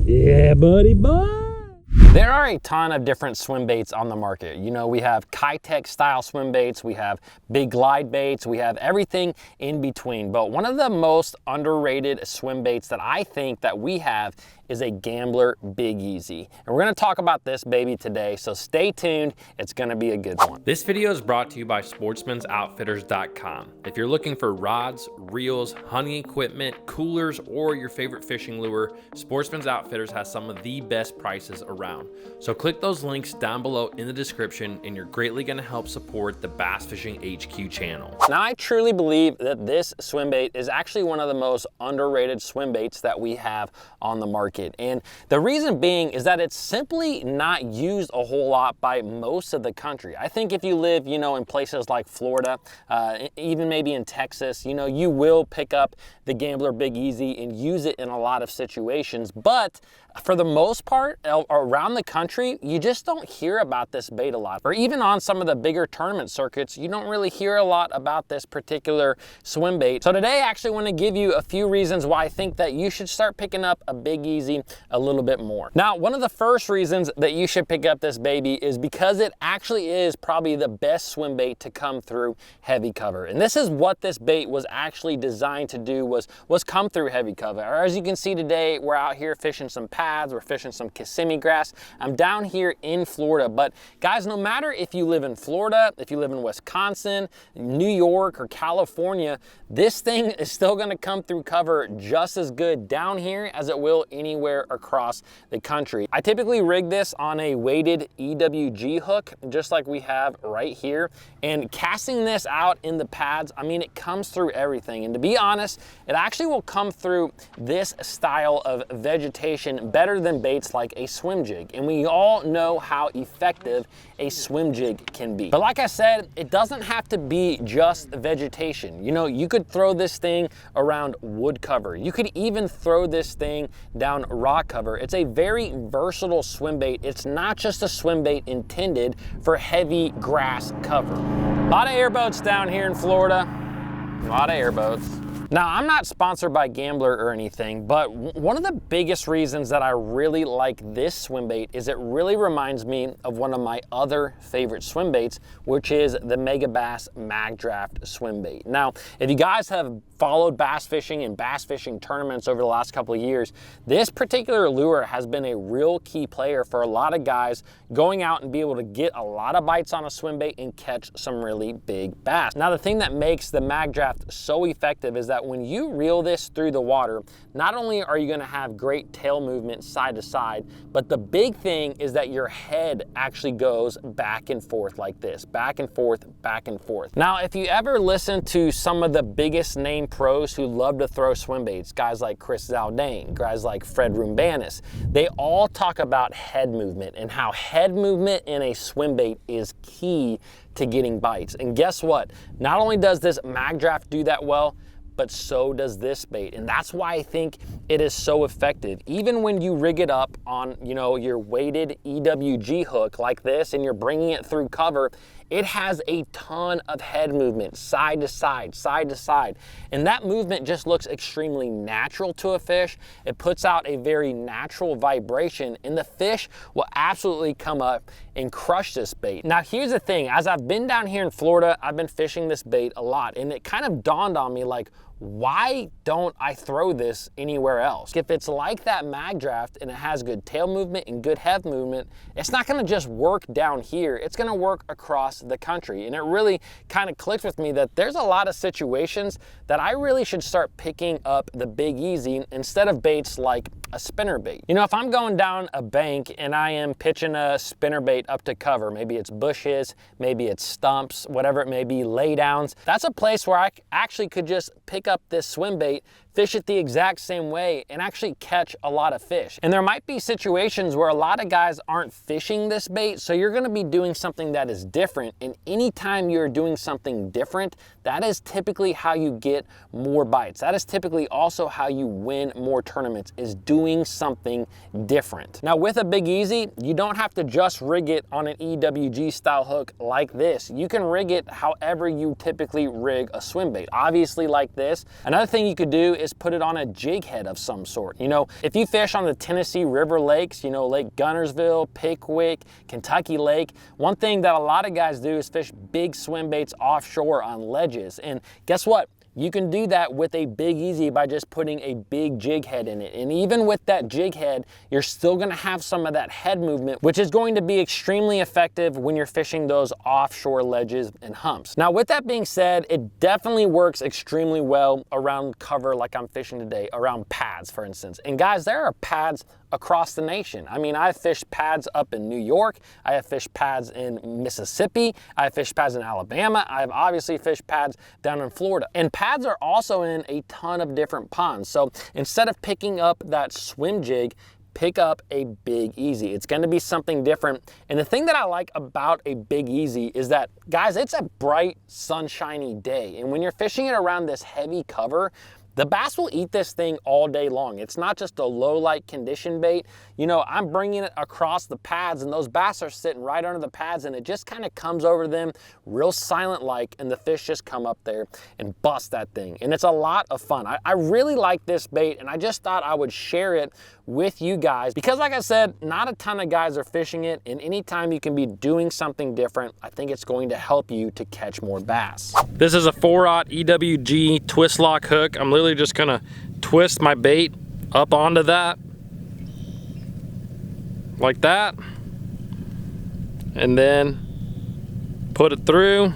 Yeah, buddy, boy. There are a ton of different swim baits on the market. You know, we have Kitech style swim baits, we have big glide baits, we have everything in between. But one of the most underrated swim baits that I think that we have is a Gambler Big Easy. And we're gonna talk about this baby today, so stay tuned, it's gonna be a good one. This video is brought to you by sportsmansoutfitters.com. If you're looking for rods, reels, hunting equipment, coolers, or your favorite fishing lure, Sportsman's Outfitters has some of the best prices around. So click those links down below in the description and you're greatly gonna help support the Bass Fishing HQ channel. Now I truly believe that this swim bait is actually one of the most underrated swim baits that we have on the market. And the reason being is that it's simply not used a whole lot by most of the country. I think if you live, you know, in places like Florida, even maybe in Texas, you know, you will pick up the Gambler Big Easy and use it in a lot of situations. But for the most part, around the country, you just don't hear about this bait a lot. Or even on some of the bigger tournament circuits, you don't really hear a lot about this particular swim bait. So today I actually want to give you a few reasons why I think that you should start picking up a Big Easy a little bit more. Now, one of the first reasons that you should pick up this baby is because it actually is probably the best swim bait to come through heavy cover. And this is what this bait was actually designed to do, was come through heavy cover. Or as you can see today, we're out here fishing some pads, we're fishing some Kissimmee grass. I'm down here in Florida, but guys, no matter if you live in Florida, if you live in Wisconsin, New York, or California, this thing is still gonna come through cover just as good down here as it will anywhere across the country. I typically rig this on a weighted EWG hook, just like we have right here. And casting this out in the pads, I mean, it comes through everything. And to be honest, it actually will come through this style of vegetation better than baits like a swim jig. And we all know how effective a swim jig can be. But like I said, it doesn't have to be just vegetation. You know, you could throw this thing around wood cover. You could even throw this thing down rock cover. It's a very versatile swim bait. It's not just a swim bait intended for heavy grass cover. A lot of airboats down here in Florida. A lot of airboats. Now, I'm not sponsored by Gambler or anything, but one of the biggest reasons that I really like this swim bait is it really reminds me of one of my other favorite swim baits, which is the Megabass Magdraft swim bait. Now, if you guys have followed bass fishing and bass fishing tournaments over the last couple of years, this particular lure has been a real key player for a lot of guys going out and be able to get a lot of bites on a swim bait and catch some really big bass. Now, the thing that makes the Magdraft so effective is that when you reel this through the water, not only are you going to have great tail movement side to side, but the big thing is that your head actually goes back and forth like this, back and forth, back and forth. Now, if you ever listen to some of the biggest name pros who love to throw swim baits, guys like Chris Zaldane, guys like Fred Rumbanis, they all talk about head movement and how head movement in a swim bait is key to getting bites. And guess what? Not only does this Magdraft do that well, but so does this bait. And that's why I think it is so effective. Even when you rig it up on, you know, your weighted EWG hook like this and you're bringing it through cover, it has a ton of head movement, side to side, side to side. And that movement just looks extremely natural to a fish. It puts out a very natural vibration and the fish will absolutely come up and crush this bait. Now, here's the thing, as I've been down here in Florida, I've been fishing this bait a lot and it kind of dawned on me like, why don't I throw this anywhere else? If it's like that Magdraft and it has good tail movement and good head movement, it's not gonna just work down here, it's gonna work across the country. And it really kind of clicked with me that there's a lot of situations that I really should start picking up the Big Easy instead of baits like a spinner bait. You know, if I'm going down a bank and I am pitching a spinner bait up to cover, maybe it's bushes, maybe it's stumps, whatever it may be, lay downs, that's a place where I actually could just pick up this swim bait, fish it the exact same way, and actually catch a lot of fish. And there might be situations where a lot of guys aren't fishing this bait, so you're gonna be doing something that is different. And anytime you're doing something different, that is typically how you get more bites. That is typically also how you win more tournaments, is doing something different. Now, with a Big Easy, you don't have to just rig it on an EWG style hook like this. You can rig it however you typically rig a swim bait. Obviously like this. Another thing you could do is is put it on a jig head of some sort. You know, if you fish on the Tennessee River lakes, you know, Lake Guntersville, Pickwick, Kentucky Lake, one thing that a lot of guys do is fish big swim baits offshore on ledges. And guess what? You can do that with a Big Easy by just putting a big jig head in it. And even with that jig head, you're still gonna have some of that head movement, which is going to be extremely effective when you're fishing those offshore ledges and humps. Now, with that being said, it definitely works extremely well around cover like I'm fishing today, around pads, for instance. And guys, there are pads across the nation. I mean, I've fished pads up in New York, I have fished pads in Mississippi, I have fished pads in Alabama, I have obviously fished pads down in Florida. And pads are also in a ton of different ponds. So instead of picking up that swim jig, pick up a Big Easy. It's gonna be something different. And the thing that I like about a Big Easy is that, guys, it's a bright, sunshiny day. And when you're fishing it around this heavy cover, the bass will eat this thing all day long. It's not just a low light condition bait. You know, I'm bringing it across the pads and those bass are sitting right under the pads and it just kind of comes over them real silent like, and the fish just come up there and bust that thing. And it's a lot of fun. I really like this bait and I just thought I would share it with you guys because, like I said, not a ton of guys are fishing it, and anytime you can be doing something different, I think it's going to help you to catch more bass. This is a 4/0 EWG twist lock hook. I'm literally just gonna twist my bait up onto that like that and then put it through,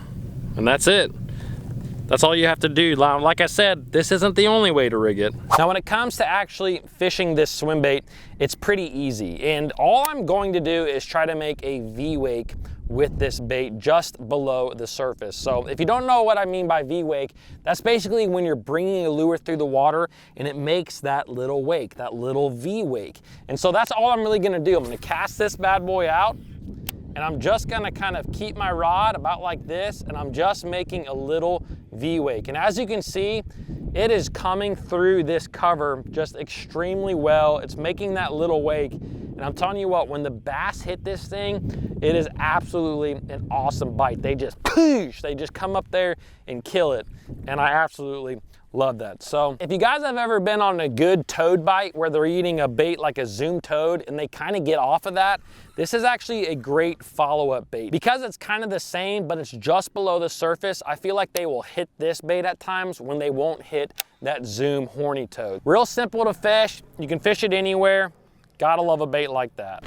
and that's it. That's all you have to do. Like I said, this isn't the only way to rig it. Now, when it comes to actually fishing this swim bait, it's pretty easy. And all I'm going to do is try to make a V-wake with this bait just below the surface. So if you don't know what I mean by V-wake, that's basically when you're bringing a lure through the water and it makes that little wake, that little V-wake. And so that's all I'm really gonna do. I'm gonna cast this bad boy out, and I'm just gonna kind of keep my rod about like this, and I'm just making a little V-wake. And as you can see, it is coming through this cover just extremely well. It's making that little wake. And I'm telling you what, when the bass hit this thing, it is absolutely an awesome bite. They just poosh, they just come up there and kill it. And I absolutely love that. So if you guys have ever been on a good toad bite where they're eating a bait like a zoom toad and they kind of get off of that, this is actually a great follow-up bait. Because it's kind of the same, but it's just below the surface, I feel like they will hit this bait at times when they won't hit that zoom horny toad. Real simple to fish. You can fish it anywhere. Gotta love a bait like that.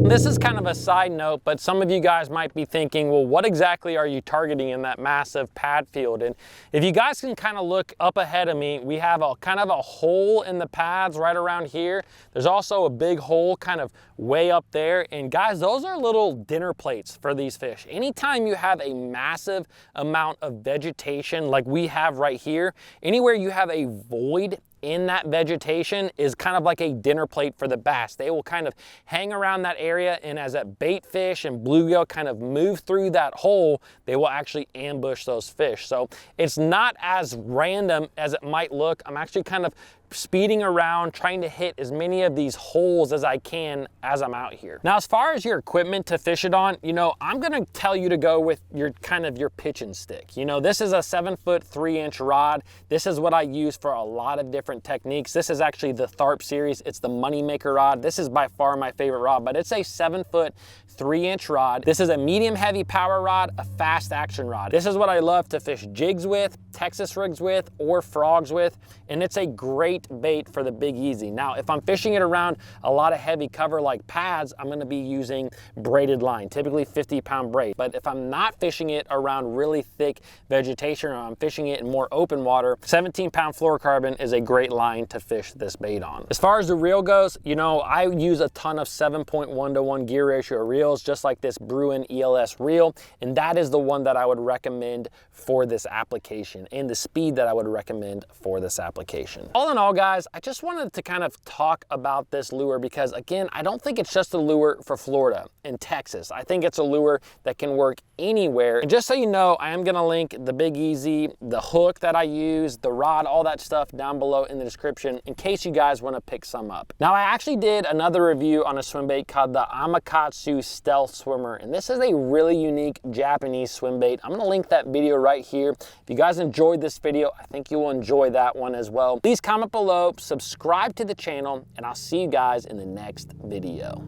This is kind of a side note, but some of you guys might be thinking, well, what exactly are you targeting in that massive pad field? And if you guys can kind of look up ahead of me, we have a kind of a hole in the pads right around here. There's also a big hole kind of way up there. And guys, those are little dinner plates for these fish. Anytime you have a massive amount of vegetation like we have right here, anywhere you have a void in that vegetation is kind of like a dinner plate for the bass. They will kind of hang around that area, and as that bait fish and bluegill kind of move through that hole, they will actually ambush those fish. So it's not as random as it might look. I'm actually kind of speeding around trying to hit as many of these holes as I can as I'm out here. Now, as far as your equipment to fish it on, you know, I'm gonna tell you to go with your kind of your pitching stick. You know, this is a 7-foot 3-inch rod. This is what I use for a lot of different techniques. This is actually the Tharp series. It's the Moneymaker rod. This is by far my favorite rod, but it's a 7-foot 3-inch rod. This is a medium heavy power rod, a fast action rod. This is what I love to fish jigs with, Texas rigs with, or frogs with, and it's a great bait for the Big Easy. Now, if I'm fishing it around a lot of heavy cover like pads, I'm gonna be using braided line, typically 50-pound braid. But if I'm not fishing it around really thick vegetation, or I'm fishing it in more open water, 17-pound fluorocarbon is a great line to fish this bait on. As far as the reel goes, you know, I use a ton of 7.1-to-1 gear ratio reels, just like this Bruin ELS reel, and that is the one that I would recommend for this application, and the speed that I would recommend for this application. All in all, all, guys, I just wanted to kind of talk about this lure because, again, I don't think it's just a lure for Florida and Texas. I think it's a lure that can work anywhere. And just so you know, I am gonna link the Big Easy, the hook that I use, the rod, all that stuff down below in the description in case you guys wanna pick some up. Now, I actually did another review on a swim bait called the Amakatsu Stealth Swimmer, and this is a really unique Japanese swim bait. I'm gonna link that video right here. If you guys enjoyed this video, I think you will enjoy that one as well. Please comment below, subscribe to the channel, and I'll see you guys in the next video.